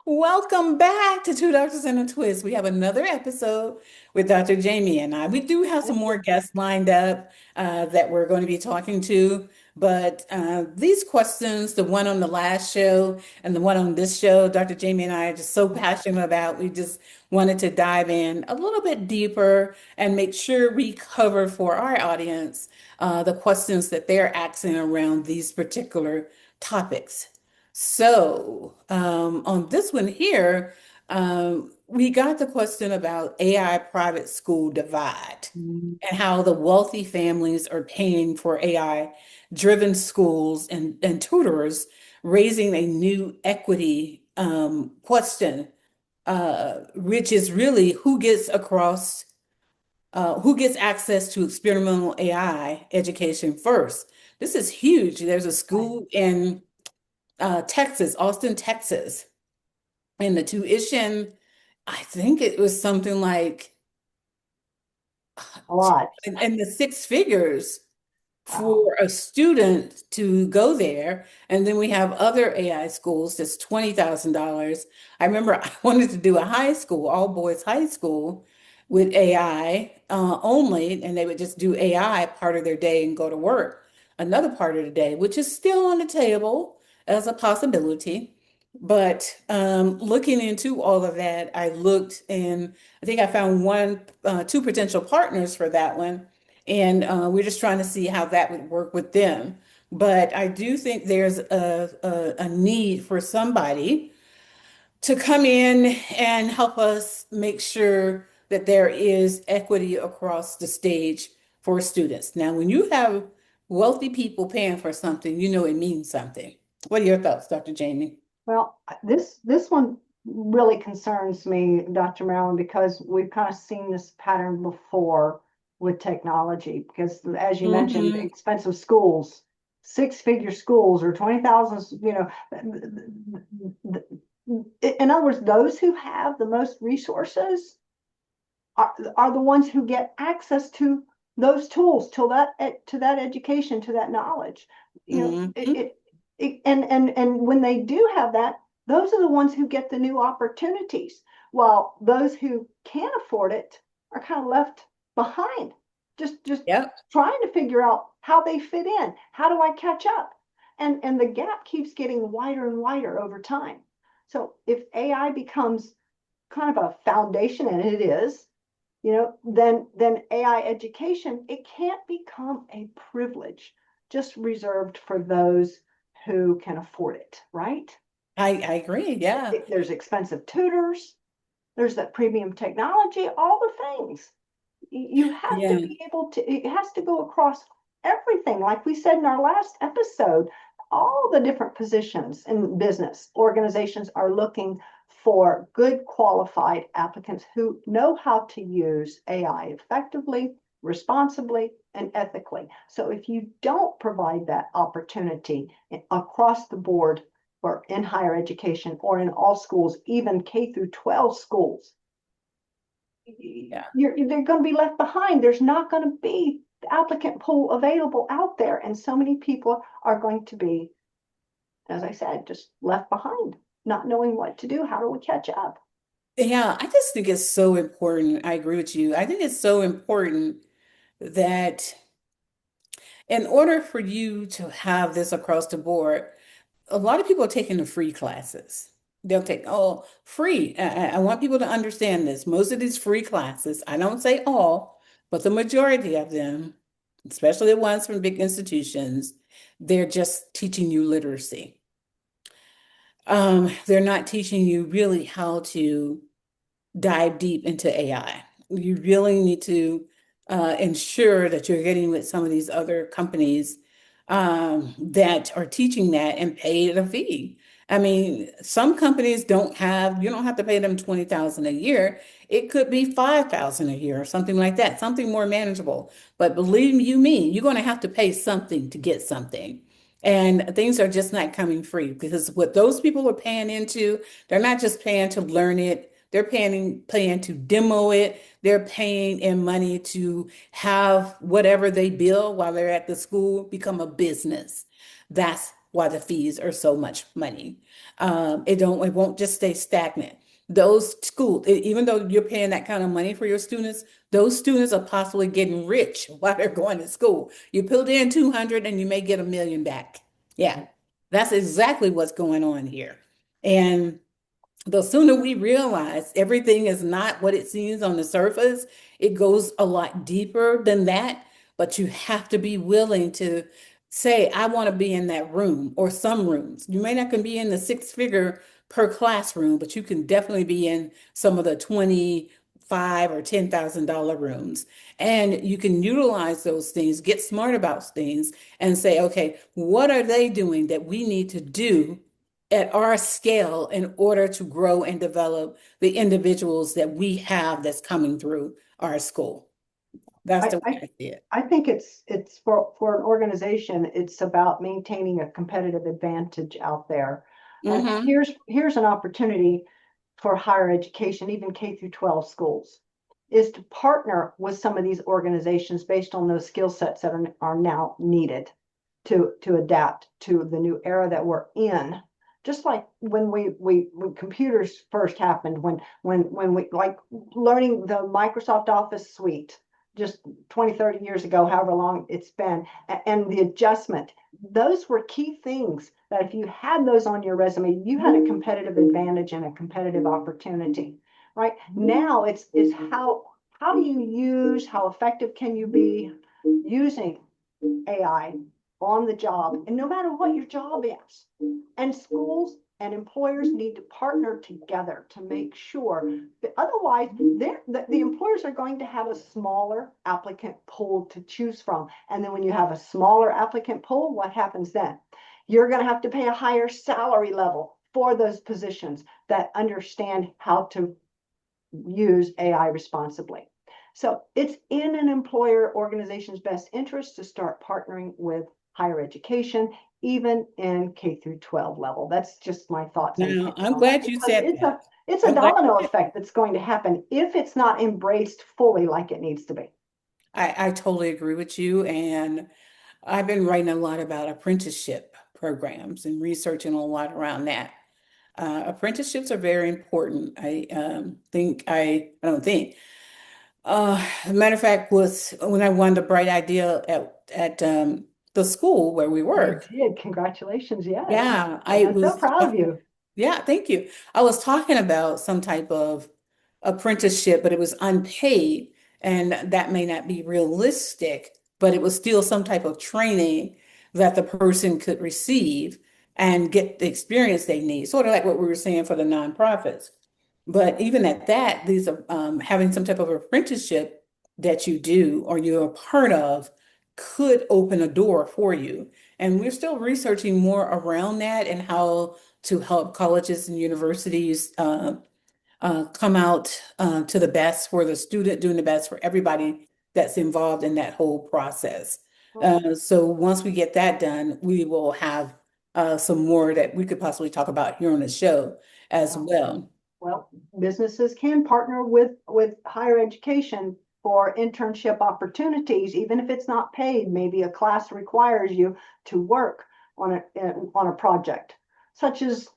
Welcome back to Two Doctors and a Twist. We have another episode with Dr. Jamie and I. We do have some more guests lined up that we're going to be talking to, but these questions, the one on the last show and the one on this show, Dr. Jamie and I are just so passionate about. We just wanted to dive in a little bit deeper and make sure we cover for our audience the questions that they're asking around these particular topics. So, on this one here, we got the question about AI private school divide Mm. and how the wealthy families are paying for AI driven schools and tutors, raising a new equity question, which is really who gets access to experimental AI education first. This is huge. There's a Right. school in Texas, Austin, Texas. And the tuition, I think it was something like A lot. in the six figures Wow. for a student to go there. And then we have other AI schools that's $20,000. I remember I wanted to do a high school, all boys high school with AI only, and they would just do AI part of their day and go to work another part of the day, which is still on the table as a possibility. But looking into all of that, I looked and I think I found two potential partners for that one and we're just trying to see how that would work with them. But I do think there's a need for somebody to come in and help us make sure that there is equity across the stage for students. Now, when you have wealthy people paying for something, you know it means something. What are your thoughts, Dr. Jamie? Well, this one really concerns me, Dr. Marilyn, because we've kind of seen this pattern before with technology. Because as you mentioned, Hmm. expensive schools, six-figure schools, or 20,000. In other words, those who have the most resources are the ones who get access to those tools, to that education, to that knowledge. You know, Hmm. and when they do have that, those are the ones who get the new opportunities, while those who can't afford it are kind of left behind, just Yep. trying to figure out how they fit in. How do I catch up? And the gap keeps getting wider and wider over time. So if AI becomes kind of a foundation, and it is, then AI education, it can't become a privilege just reserved for those who can afford it, right? I agree. Yeah. There's expensive tutors, there's that premium technology, all the things. You have to Yeah. be able to, it has to go across everything. Like we said in our last episode, all the different positions in business organizations are looking for good qualified applicants who know how to use AI effectively, responsibly, and ethically. So if you don't provide that opportunity across the board or in higher education or in all schools, even K through 12 schools, Yeah. they're going to be left behind. There's not going to be the applicant pool available out there, and so many people are going to be, as I said, just left behind, not knowing what to do. How do we catch up? Yeah, I just think it's so important. I agree with you. I think it's so important that in order for you to have this across the board, a lot of people are taking the free classes. They'll take, oh, free. I want people to understand this. Most of these free classes, I don't say all, but the majority of them, especially the ones from big institutions, they're just teaching you literacy. They're not teaching you really how to dive deep into AI. You really need to ensure that you're getting with some of these other companies that are teaching that and pay the fee. I mean, some companies you don't have to pay them 20,000 a year. It could be 5,000 a year or something like that, something more manageable. But believe you me, you're going to have to pay something to get something. And things are just not coming free because what those people are paying into, they're not just paying to learn it. They're paying to demo it. They're paying in money to have whatever they build while they're at the school become a business. That's why the fees are so much money. It won't just stay stagnant. Those schools, even though you're paying that kind of money for your students, those students are possibly getting rich while they're going to school. You put in 200 and you may get 1 million back. Yeah, that's exactly what's going on here. And the sooner we realize everything is not what it seems on the surface, it goes a lot deeper than that. But you have to be willing to say, I want to be in that room or some rooms. You may not can be in the six figure per classroom, but you can definitely be in some of the 25 or $10,000 rooms. And you can utilize those things, get smart about things, and say, okay, what are they doing that we need to do at our scale in order to grow and develop the individuals that we have that's coming through our school. That's I, the way I, I see it. I think it's for an organization, it's about maintaining a competitive advantage out there. And Mm-hmm. here's an opportunity for higher education, even K through 12 schools, is to partner with some of these organizations based on those skill sets that are now needed to adapt to the new era that we're in. Just like when computers first happened, when we like learning the Microsoft Office suite just 20, 30 years ago, however long it's been, and the adjustment, those were key things that if you had those on your resume, you had a competitive advantage and a competitive opportunity. Right now, it's how do you use, how effective can you be using AI on the job, and no matter what your job is. And schools and employers need to partner together to make sure that otherwise the employers are going to have a smaller applicant pool to choose from. And then when you have a smaller applicant pool, what happens then? You're going to have to pay a higher salary level for those positions that understand how to use AI responsibly. So it's in an employer organization's best interest to start partnering with higher education, even in K through 12 level. That's just my thoughts and Now, opinion I'm on that, glad you because said that. it's a I'm glad you domino said effect that's going to happen if it's not embraced fully like it needs to be. I totally agree with you. And I've been writing a lot about apprenticeship programs and researching a lot around that. Apprenticeships are very important. I don't think. As a matter of fact, was when I won the bright idea at the school where we You work. did. Congratulations. Yes. Yeah, I I'm so was proud of you. yeah, thank you. I was talking about some type of apprenticeship, but it was unpaid, and that may not be realistic, but it was still some type of training that the person could receive and get the experience they need, sort of like what we were saying for the nonprofits. But even at that, these are having some type of apprenticeship that you do or you're a part of could open a door for you. And we're still researching more around that and how to help colleges and universities come out to the best for the student, doing the best for everybody that's involved in that whole process. So once we get that done, we will have some more that we could possibly talk about here on the show as Well, well. Well, businesses can partner with higher education for internship opportunities, even if it's not paid. Maybe a class requires you to work on a project, such as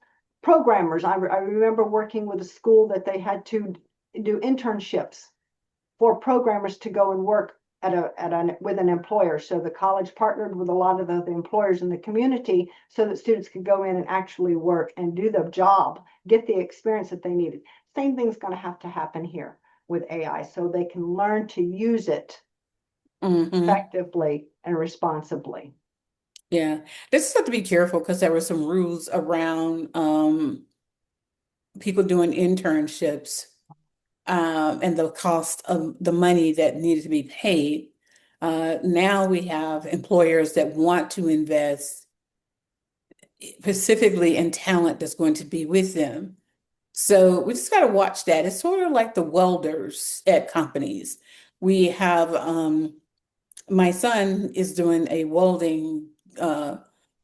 programmers. I remember working with a school that they had to do internships for programmers to go and work with an employer. So the college partnered with a lot of the employers in the community so that students could go in and actually work and do the job, get the experience that they needed. Same thing's going to have to happen here with AI so they can learn to use it Hmm. effectively and responsibly. Yeah, this is have to be careful because there were some rules around people doing internships and the cost of the money that needed to be paid. Now we have employers that want to invest specifically in talent that's going to be with them. So we just got to watch that. It's sort of like the welders at companies. We have my son is doing a welding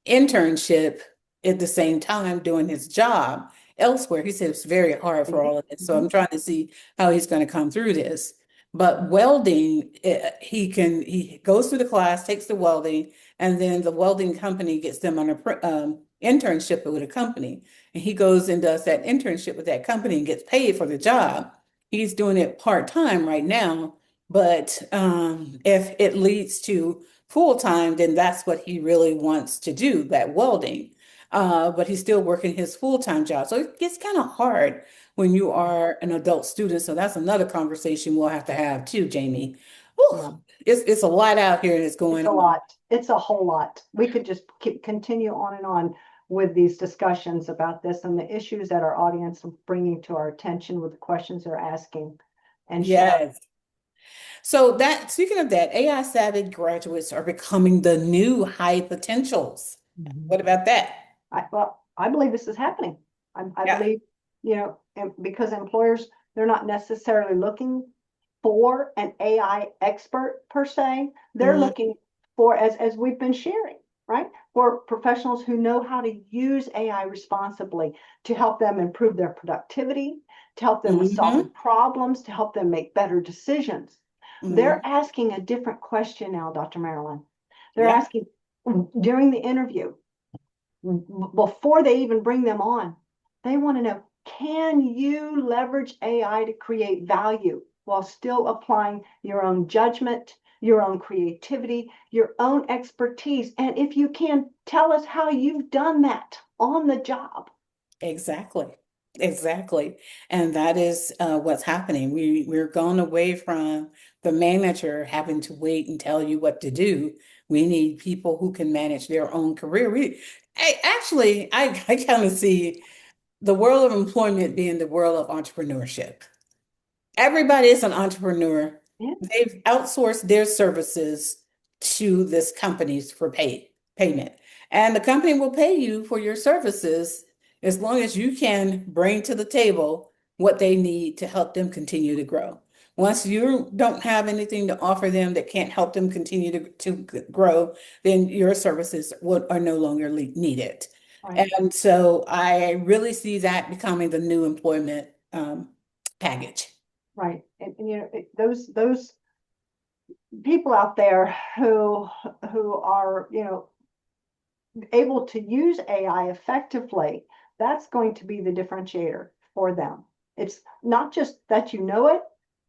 internship at the same time doing his job elsewhere. He said it's very hard for all of this. So I'm trying to see how he's going to come through this. But welding, he goes through the class, takes the welding, and then the welding company gets them on a internship with a company. And he goes and does that internship with that company and gets paid for the job. He's doing it part-time right now, but if it leads to full-time, then that's what he really wants to do, that welding. But he's still working his full-time job. So it gets kind of hard when you are an adult student. So that's another conversation we'll have to have too, Jamie. Whew, Yeah. it's a lot out here that's It's going a on. lot. It's a whole lot. We could just continue on and on with these discussions about this and the issues that our audience are bringing to our attention with the questions they're asking and sharing. Yes. So that speaking of that, AI savvy graduates are becoming the new high potentials. Mhm. What about that? I believe this is happening. I Yeah. believe, because employers, they're not necessarily looking for an AI expert per se. They're Mhm. looking for, as we've been sharing, right? For professionals who know how to use AI responsibly to help them improve their productivity, to help them with solving Mhm. problems, to help them make better decisions. They're Mhm. asking a different question now, Dr. Marilyn. They're Yeah. asking during the interview, before they even bring them on, they want to know, can you leverage AI to create value while still applying your own judgment, your own creativity, your own expertise? And if you can, tell us how you've done that on the job. Exactly. Exactly. And that is what's happening. We're going away from the manager having to wait and tell you what to do. We need people who can manage their own career. I kind of see the world of employment being the world of entrepreneurship. Everybody is an entrepreneur. Yeah, They've outsourced their services to this companies for payment. And the company will pay you for your services as long as you can bring to the table what they need to help them continue to grow. Once you don't have anything to offer them that can't help them continue to grow, then your services are no longer needed. right, And so I really see that becoming the new employment package. right. And those people out there who are, able to use AI effectively, that's going to be the differentiator for them. It's not just that you know it,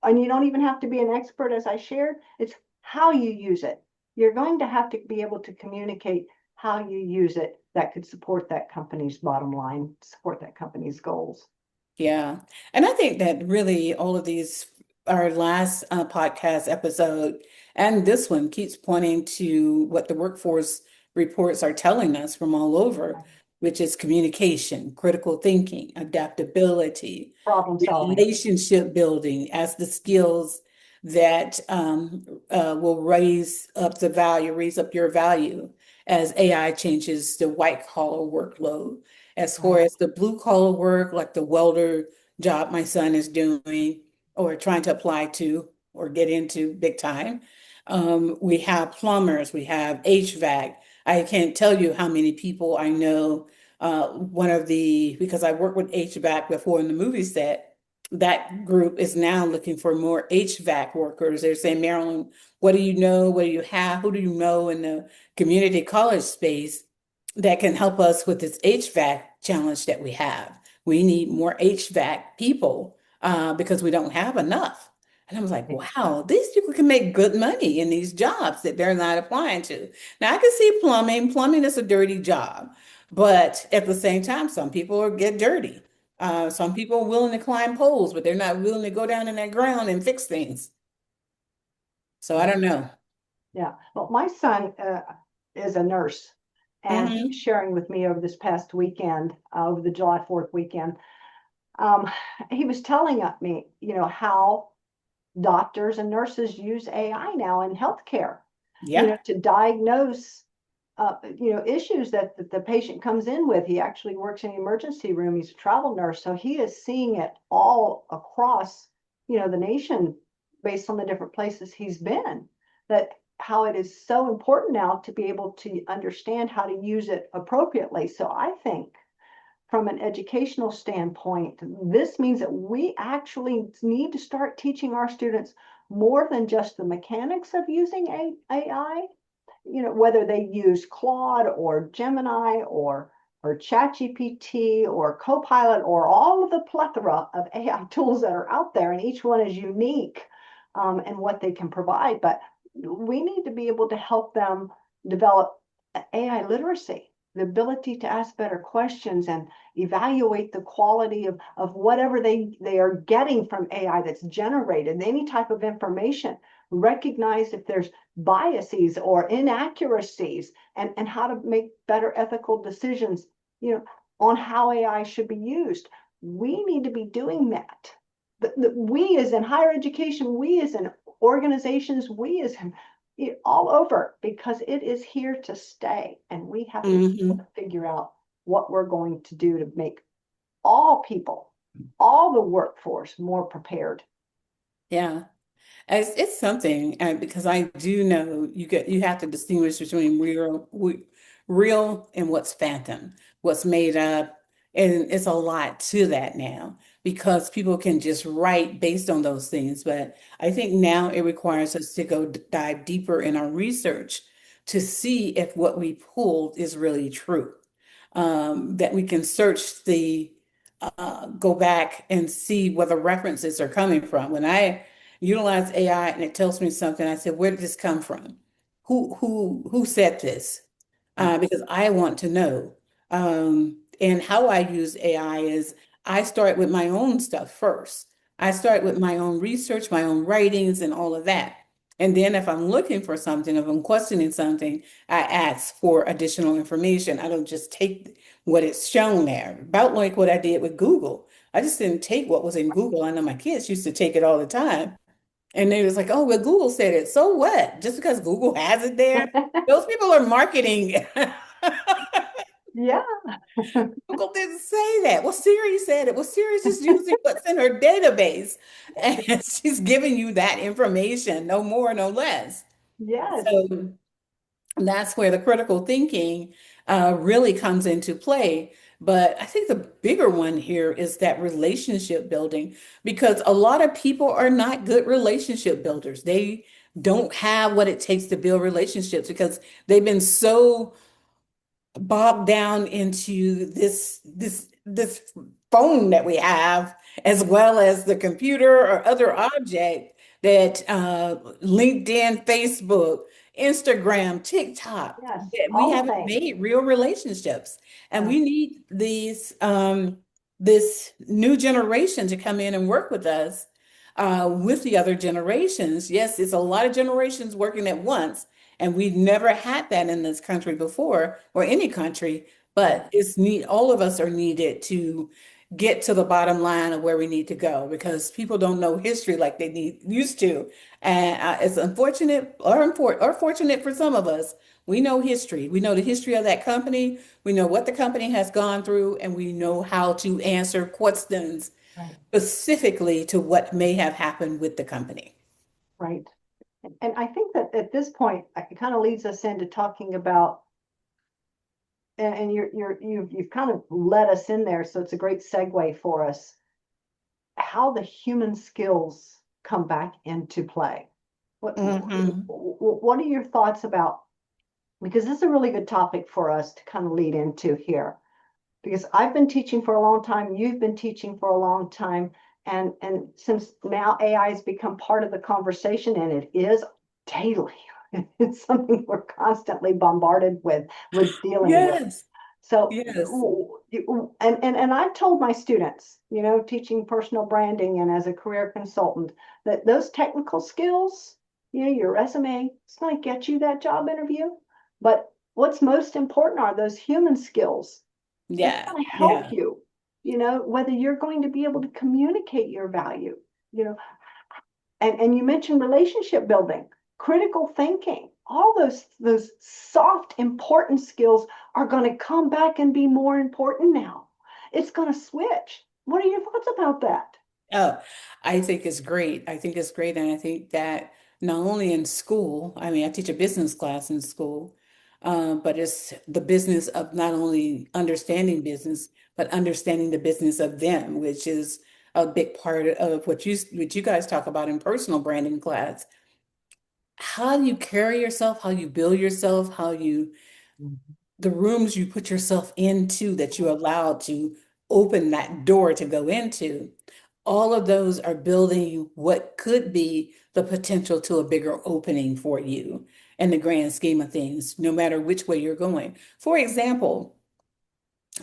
and you don't even have to be an expert, as I shared, it's how you use it. You're going to have to be able to communicate how you use it that could support that company's bottom line, support that company's goals. Yeah. And I think that really all of these, our last podcast episode and this one keeps pointing to what the workforce reports are telling us from all over, which is communication, critical thinking, adaptability, Problem solving. relationship building as the skills that will raise up your value as AI changes the white collar workload. As far Right, as the blue collar work, like the welder job my son is doing or trying to apply to or get into big time. We have plumbers, we have HVAC. I can't tell you how many people I know. Because I worked with HVAC before in the movie set, that group is now looking for more HVAC workers. They're saying, Marilyn, what do you know? What do you have? Who do you know in the community college space that can help us with this HVAC challenge that we have? We need more HVAC people because we don't have enough. And I was like, wow, these people can make good money in these jobs that they're not applying to. Now, I can see plumbing. Plumbing is a dirty job. But at the same time, some people get dirty. Some people are willing to climb poles, but they're not willing to go down in that ground and fix things. So I right. don't know. Yeah. Well, my son is a nurse, and he was Hmm. sharing with me over this past weekend, over the July 4th weekend. Um, he was telling me, how doctors and nurses use AI now in healthcare, Yeah. to diagnose, issues that the patient comes in with. He actually works in the emergency room. He's a travel nurse, so he is seeing it all across, the nation based on the different places he's been. That how it is so important now to be able to understand how to use it appropriately. So I think from an educational standpoint, this means that we actually need to start teaching our students more than just the mechanics of using AI, whether they use Claude or Gemini or ChatGPT or Copilot or all of the plethora of AI tools that are out there, and each one is unique in what they can provide. But we need to be able to help them develop AI literacy, the ability to ask better questions and evaluate the quality of whatever they are getting from AI that's generated, any type of information, recognize if there's biases or inaccuracies, and how to make better ethical decisions, on how AI should be used. We need to be doing that. We as in higher education, we as in organizations, we as in all over, because it is here to stay, and we have to figure out what we're going to do to make all people, all the workforce more prepared. Yeah. It's something because I do know you have to distinguish between real and what's phantom, what's made up, and it's a lot to that now because people can just write based on those things. But I think now it requires us to go dive deeper in our research to see if what we pulled is really true. That we can search go back and see where the references are coming from. When I utilize AI and it tells me something, I said, where did this come from? Who said this? Because I want to know. And how I use AI is I start with my own stuff first. I start with my own research, my own writings, and all of that. And then if I'm looking for something, if I'm questioning something, I ask for additional information. I don't just take what it's shown there. About like what I did with Google. I just didn't take what was in Google. I know my kids used to take it all the time. And they was like, oh, well, Google said it. So what? Just because Google has it there, those people are marketing. Yeah. Google didn't say that. Well, Siri said it. Well, Siri's just using what's in her database. And she's giving you that information, no more, no less. Yes. So that's where the critical thinking really comes into play. But I think the bigger one here is that relationship building, because a lot of people are not good relationship builders. They don't have what it takes to build relationships because they've been so bogged down into this phone that we have, as well as the computer or other object that LinkedIn, Facebook, Instagram, TikTok, Yes. that we All the haven't things. made real relationships. And Right. we need this new generation to come in and work with us with the other generations. Yes, it's a lot of generations working at once, and we've never had that in this country before, or any country, Right. but all of us are needed to get to the bottom line of where we need to go because people don't know history like used to. And it's unfortunate or fortunate for some of us. We know history. We know the history of that company. We know what the company has gone through, and we know how to answer questions Right. specifically to what may have happened with the company. Right. And I think that at this point, it kind of leads us into talking about, and you've kind of led us in there, so it's a great segue for us, how the human skills come back into play. Hmm. What are your thoughts about? Because this is a really good topic for us to kind of lead into here. Because I've been teaching for a long time, you've been teaching for a long time, and since now AI has become part of the conversation, and it is daily, it's something we're constantly bombarded with dealing with. Yes, So, yes. and I've told my students, teaching personal branding and as a career consultant, that those technical skills, your resume, it's going to get you that job interview. But what's most important are those human skills that's Yeah, going to help yeah. you, whether you're going to be able to communicate your value, you know, and you mentioned relationship building, critical thinking, all those soft, important skills are going to come back and be more important now. It's going to switch. What are your thoughts about that? Oh, I think it's great. I think it's great. And I think that not only in school, I mean, I teach a business class in school, but it's the business of not only understanding business, but understanding the business of them, which is a big part of what you guys talk about in personal branding class. How you carry yourself, how you build yourself, how you Mhm. the rooms you put yourself into that you're allowed to open that door to go into. All of those are building what could be the potential to a bigger opening for you in the grand scheme of things, no matter which way you're going. For example,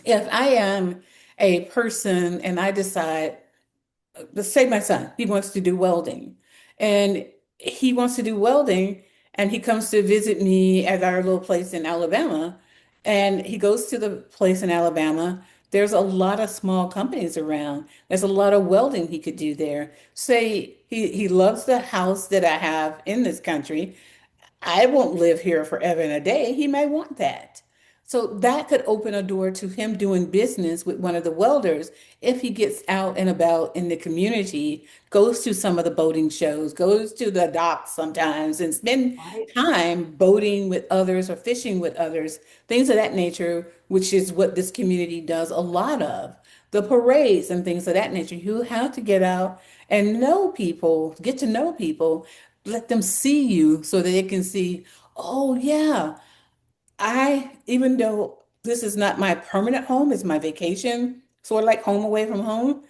if I am a person and I decide, let's say my son, he wants to do welding, and he wants to do welding, and he comes to visit me at our little place in Alabama, and he goes to the place in Alabama. There's a lot of small companies around. There's a lot of welding he could do there. Say he loves the house that I have in this country. I won't live here forever and a day. He may want that. So that could open a door to him doing business with one of the welders if he gets out and about in the community, goes to some of the boating shows, goes to the docks sometimes and spend Right? time boating with others or fishing with others, things of that nature, which is what this community does a lot of. The parades and things of that nature. You have to get out and know people, get to know people, let them see you so that they can see, oh yeah, even though this is not my permanent home, it's my vacation, sort of like home away from home.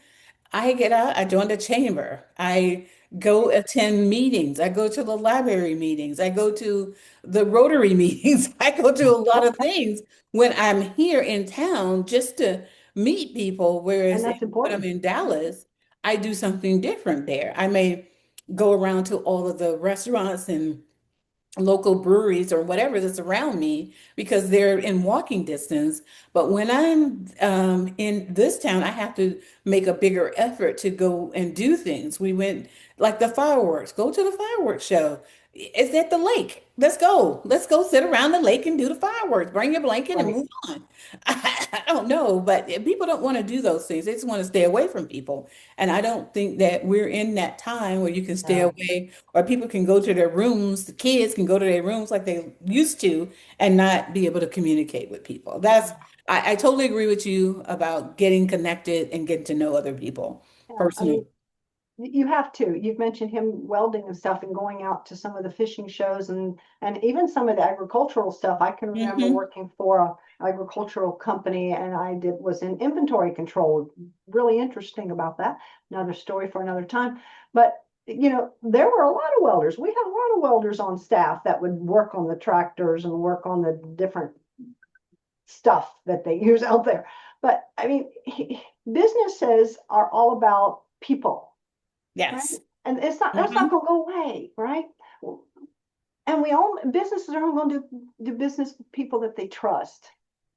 I get out, I join the chamber. I go attend meetings. I go to the library meetings. I go to the Rotary meetings. I go to a lot of things when I'm here in town just to meet people. And Whereas that's when I'm important. in Dallas, I do something different there. I may go around to all of the restaurants and local breweries or whatever that's around me because they're in walking distance. But when I'm in this town, I have to make a bigger effort to go and do things. We went like the fireworks, go to the fireworks show. It's at the lake. Let's go. Let's go sit around the lake and do the fireworks. Bring your blanket and Right. move on. I don't know, but people don't want to do those things. They just want to stay away from people. And I don't think that we're in that time where you can stay No. away or people can go to their rooms, the kids can go to their rooms like they used to and not be able to communicate with people. I totally agree with you about getting connected and getting to know other people Yeah. I personally. mean, you have to. You've mentioned him welding and stuff and going out to some of the fishing shows and even some of the agricultural stuff. I can remember Hmm. working for a agricultural company and I did was in inventory control. Really interesting about that. Another story for another time. But there were a lot of welders. We had a lot of welders on staff that would work on the tractors and work on the different stuff that they use out there. But I mean, businesses are all about people, right? Yes. And it's not that's not Hmm. going to go away, right? And we all businesses are only going to do business with people that they trust.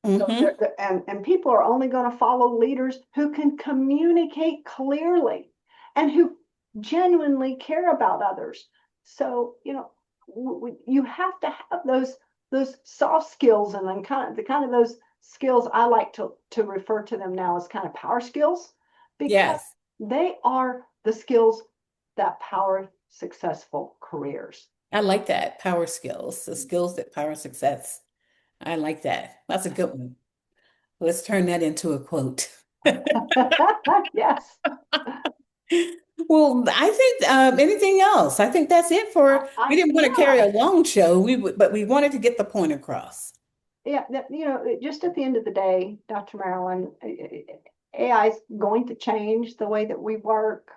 So Hmm. and people are only going to follow leaders who can communicate clearly and who genuinely care about others. So you have to have those soft skills and then kind of those skills. I like to refer to them now as kind of power skills because Yes. they are the skills that power successful careers. I like that. Power skills, the skills that power success. I like that. That's a good one. Let's turn that into a quote. Yes. Well, I think anything else? I think that's it for. We didn't want to carry Yeah. a long show. But we wanted to get the point across. Yeah, just at the end of the day, Dr. Marilyn, AI is going to change the way that we work,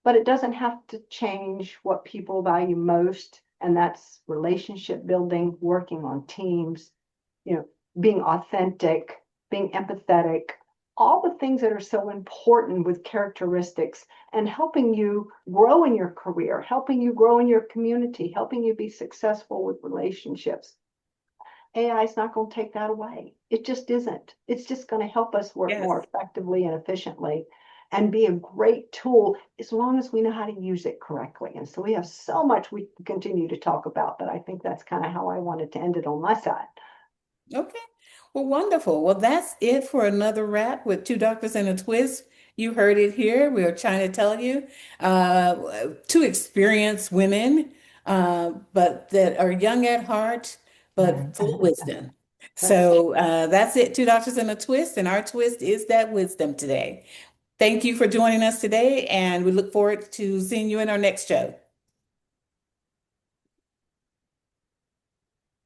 but it doesn't have to change what people value most, and that's relationship building, working on teams, you know, being authentic, being empathetic, all the things that are so important with characteristics and helping you grow in your career, helping you grow in your community, helping you be successful with relationships. AI is not going to take that away. It just isn't. It's just going to help us work Yes. more effectively and efficiently and be a great tool as long as we know how to use it correctly. And so we have so much we continue to talk about, but I think that's kind of how I wanted to end it on my side. Okay. Well, wonderful. Well, that's it for another wrap with two doctors and a twist. You heard it here. We are trying to tell you two experienced women, but that are young at heart, but full of wisdom. So that's it. Two doctors and a twist. And our twist is that wisdom today. Thank you for joining us today, and we look forward to seeing you in our next show.